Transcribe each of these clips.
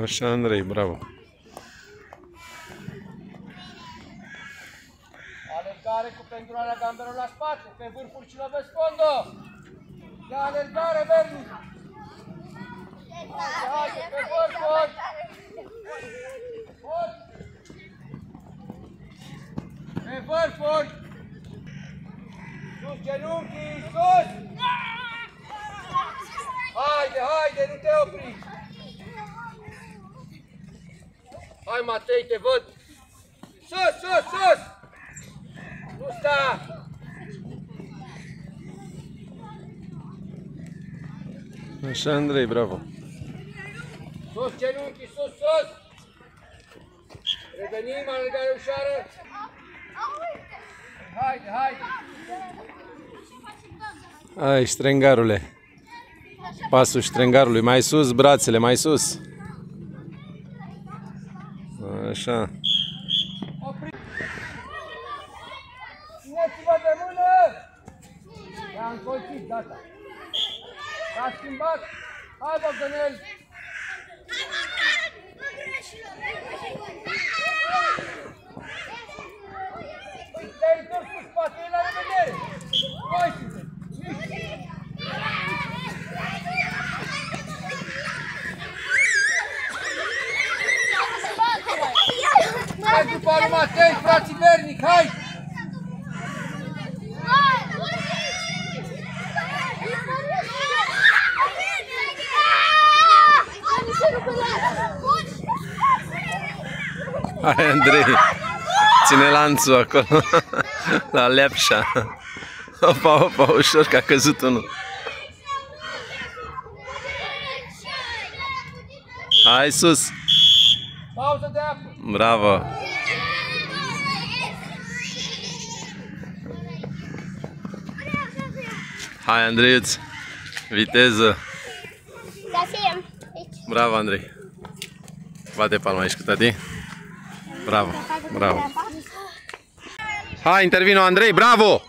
Așa, Andrei, bravo. Alergare cu pendurarea gambelor la spate, pe vârful și lovesc fondo. De alergare, Berni. Haide, pe vârful. Pe vârful. Sus genunchii, sus. Haide, haide, nu te opri. Hai, Matei, te văd. Sus, sus, sus. Nu sta! Așa, Andrei, bravo. Sus genunchii, sus, sus! Revenim, alergare ușoară! Haide, haide! Hai, ștrengarule. Pasul ștrengarului. Mai sus, brațele, mai sus. Așa. Țineți-vă de mână! I-a încolțit, gata! S-a schimbat! Hai, Bogdanel! Te-ai întors cu spatele, la revedere! Voi sunteți! Hai după lui Matei, frații Vernic, hai! Hai, Andrei, ține lanțul acolo, la leapșa. Opa, opa, ușor că a căzut unul. Hai sus. Pauză de apă. Bravo. Hai, Andreiuț, viteză. Bravo, Andrei. Bate palma aici cu tati. Bravo, bravo. Hai, intervino Andrei, bravo!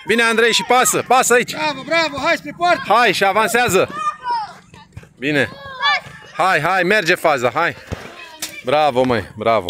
Bine, Andrei, și pasă, pasă aici. Bravo, bravo, hai spre poartă. Hai și avansează. Bine. Hai, hai, merge faza, hai. Bravo, măi, bravo.